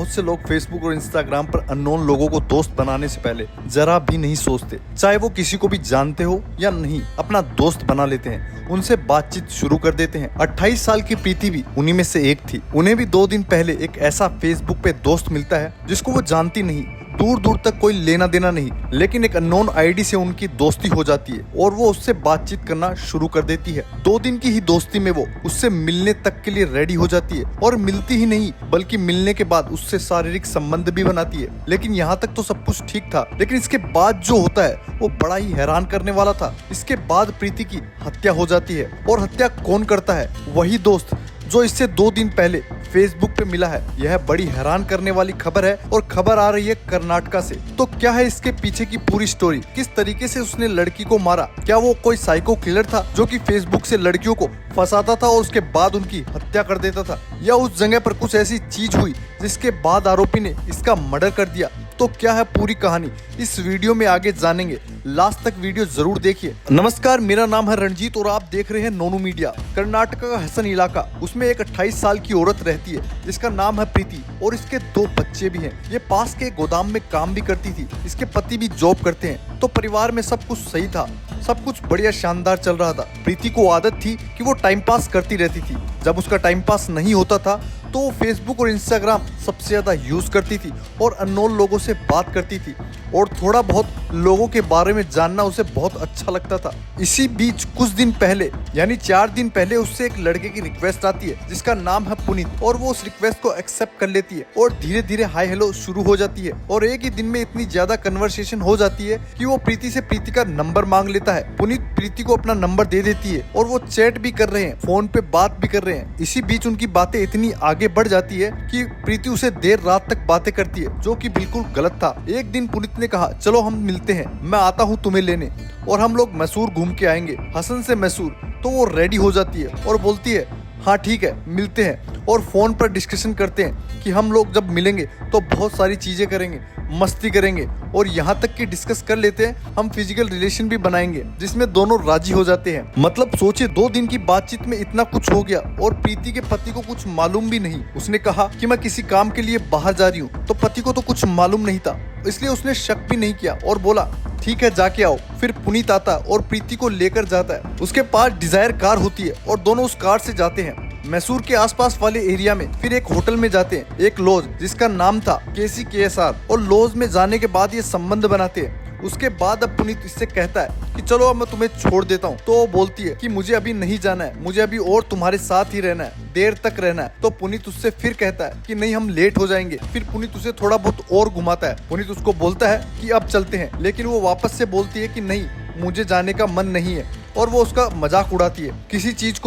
बहुत से लोग फेसबुक और इंस्टाग्राम पर अननोन लोगों को दोस्त बनाने से पहले जरा भी नहीं सोचते, चाहे वो किसी को भी जानते हो या नहीं, अपना दोस्त बना लेते हैं, उनसे बातचीत शुरू कर देते हैं। 28 साल की प्रीति भी उन्हीं में से एक थी। उन्हें भी 2 दिन पहले एक ऐसा फेसबुक पे दोस्त मिलता है जिसको वो जानती नहीं, दूर दूर तक कोई लेना देना नहीं, लेकिन एक अननोन आईडी से उनकी दोस्ती हो जाती है और वो उससे बातचीत करना शुरू कर देती है। 2 दिन की ही दोस्ती में वो उससे मिलने तक के लिए रेडी हो जाती है और मिलती ही नहीं बल्कि मिलने के बाद उससे शारीरिक संबंध भी बनाती है। लेकिन यहाँ तक तो सब कुछ ठीक था, लेकिन इसके बाद जो होता है वो बड़ा ही हैरान करने वाला था। इसके बाद प्रीति की हत्या हो जाती है और हत्या कौन करता है? वही दोस्त जो इससे 2 दिन पहले फेसबुक पे मिला है। यह बड़ी हैरान करने वाली खबर है और खबर आ रही है कर्नाटका से। तो क्या है इसके पीछे की पूरी स्टोरी? किस तरीके से उसने लड़की को मारा? क्या वो कोई साइको किलर था जो कि फेसबुक से लड़कियों को फंसाता था और उसके बाद उनकी हत्या कर देता था, या उस जगह पर कुछ ऐसी चीज हुई जिसके बाद आरोपी ने इसका मर्डर कर दिया? तो क्या है पूरी कहानी, इस वीडियो में आगे जानेंगे। लास्ट तक वीडियो जरूर देखिए। नमस्कार, मेरा नाम है रणजीत और आप देख रहे हैं नोनू मीडिया। कर्नाटका का हसन इलाका, उसमें एक 28 साल की औरत रहती है जिसका नाम है प्रीति और इसके 2 बच्चे भी हैं। ये पास के गोदाम में काम भी करती थी, इसके पति भी जॉब करते हैं। तो परिवार में सब कुछ सही था, सब कुछ बढ़िया शानदार चल रहा था। प्रीति को आदत थी कि वो टाइम पास करती रहती थी। जब उसका टाइम पास नहीं होता था तो वो फेसबुक और इंस्टाग्राम सबसे ज्यादा यूज करती थी और अननोन लोगों से बात करती थी और थोड़ा बहुत लोगों के बारे में जानना उसे बहुत अच्छा लगता था। इसी बीच कुछ दिन पहले यानी 4 दिन पहले उससे एक लड़के की रिक्वेस्ट आती है जिसका नाम है पुनीत और वो उस रिक्वेस्ट को एक्सेप्ट कर लेती है और धीरे धीरे हाय हेलो शुरू हो जाती है और एक ही दिन में इतनी ज्यादा कन्वर्सेशन हो जाती है कि वो प्रीति से प्रीति का नंबर मांग लेता है। पुनीत प्रीति को अपना नंबर दे देती है और वो चैट भी कर रहे हैं, फोन पे बात भी कर रहे हैं। इसी बीच उनकी बातें इतनी आगे बढ़ जाती है कि प्रीति उसे देर रात तक बातें करती है, जो कि बिल्कुल गलत था। एक दिन पुनीत ने कहा चलो हम मिलते हैं, मैं आता हूँ तुम्हें लेने और हम लोग मैसूर घूम के आएंगे, हसन से मैसूर। तो वो रेडी हो जाती है और बोलती है हाँ ठीक है मिलते हैं, और फोन पर डिस्कशन करते हैं कि हम लोग जब मिलेंगे तो बहुत सारी चीजें करेंगे, मस्ती करेंगे और यहाँ तक कि डिस्कस कर लेते हैं हम फिजिकल रिलेशन भी बनाएंगे, जिसमें दोनों राजी हो जाते हैं। मतलब सोचिए 2 दिन की बातचीत में इतना कुछ हो गया और प्रीति के पति को कुछ मालूम भी नहीं। उसने कहा कि मैं किसी काम के लिए बाहर जा रही हूँ, तो पति को तो कुछ मालूम नहीं था, इसलिए उसने शक भी नहीं किया और बोला ठीक है जाके आओ। फिर पुनीत आता और प्रीति को लेकर जाता है। उसके पास डिजायर कार होती है और दोनों उस कार से जाते हैं मैसूर के आसपास वाले एरिया में। फिर एक होटल में जाते हैं, एक लॉज जिसका नाम था KCKSR, और लॉज में जाने के बाद ये संबंध बनाते हैं। उसके बाद अब पुनीत इससे कहता है कि चलो अब मैं तुम्हें छोड़ देता हूँ। तो वो बोलती है कि मुझे अभी नहीं जाना है, मुझे अभी और तुम्हारे साथ ही रहना है, देर तक रहना है। तो पुनीत उससे फिर कहता है कि नहीं हम लेट हो जाएंगे। फिर पुनीत उसे थोड़ा बहुत और घुमाता है। पुनीत उसको बोलता है कि अब चलते हैं, लेकिन वो वापस से बोलती है कि नहीं मुझे जाने का मन नहीं है, और वो उसका मजाक उड़ाती है किसी चीज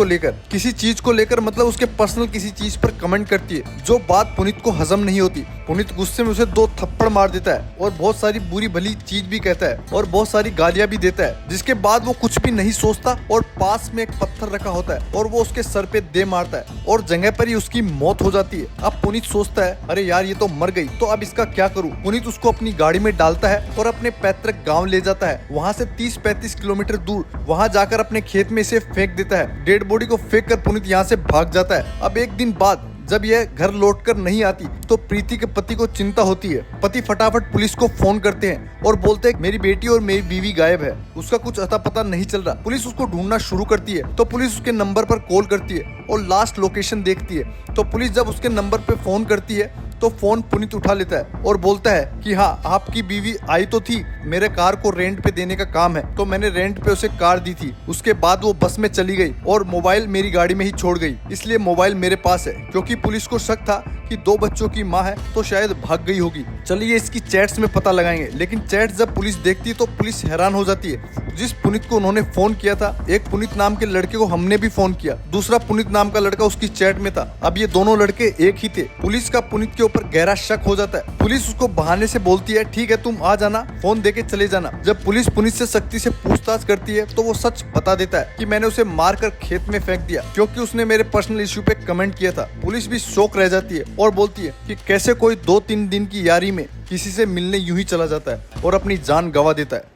को लेकर मतलब उसके पर्सनल किसी चीज पर कमेंट करती है, जो बात पुनीत को हजम नहीं होती। पुनीत गुस्से में उसे 2 थप्पड़ मार देता है और बहुत सारी बुरी भली चीज भी कहता है और बहुत सारी गालियां भी देता है, जिसके बाद वो कुछ भी नहीं सोचता और पास में एक पत्थर रखा होता है और वो उसके सर पे दे मारता है और जगह पर ही उसकी मौत हो जाती है। अब पुनीत सोचता है अरे यार ये तो मर गई, तो अब इसका क्या करूं? पुनीत उसको अपनी गाड़ी में डालता है और अपने पैतृक गाँव ले जाता है। वहाँ से 30-35 किलोमीटर दूर वहाँ जाकर अपने खेत में इसे फेंक देता है। डेड बॉडी को फेंक कर पुनीत यहाँ से भाग जाता है। अब एक दिन बाद जब यह घर लौटकर नहीं आती तो प्रीति के पति को चिंता होती है। पति फटाफट पुलिस को फोन करते हैं और बोलते हैं मेरी बेटी और मेरी बीवी गायब है, उसका कुछ अता पता नहीं चल रहा। पुलिस उसको ढूंढना शुरू करती है तो पुलिस उसके नंबर पर कॉल करती है और लास्ट लोकेशन देखती है। तो पुलिस जब उसके नंबर पे फोन करती है तो फोन पुनीत उठा लेता है और बोलता है कि हाँ आपकी बीवी आई तो थी, मेरे कार को रेंट पे देने का काम है, तो मैंने रेंट पे उसे कार दी थी। उसके बाद वो बस में चली गई और मोबाइल मेरी गाड़ी में ही छोड़ गई, इसलिए मोबाइल मेरे पास है। क्योंकि पुलिस को शक था कि 2 बच्चों की माँ है तो शायद भाग गई होगी। चलिए इसकी चैट्स में पता लगाएंगे। लेकिन चैट जब पुलिस देखती है तो पुलिस हैरान हो जाती है। जिस पुनीत को उन्होंने फोन किया था, एक पुनीत नाम के लड़के को हमने भी फोन किया, दूसरा पुनीत नाम का लड़का उसकी चैट में था। अब ये दोनों लड़के एक ही थे। पुलिस का पुनीत के ऊपर गहरा शक हो जाता है। पुलिस उसको बहाने से बोलती है ठीक है तुम आ जाना, फोन देके चले जाना। जब पुलिस पुनीत से सख्ती से पूछताछ करती है तो वो सच बता देता है कि मैंने उसे मारकर खेत में फेंक दिया क्योंकि उसने मेरे पर्सनल इश्यू पे कमेंट किया था। पुलिस भी शॉक रह जाती है और बोलती है कि कैसे कोई 2-3 दिन की यारी में किसी से मिलने यूं ही चला जाता है और अपनी जान गंवा देता है।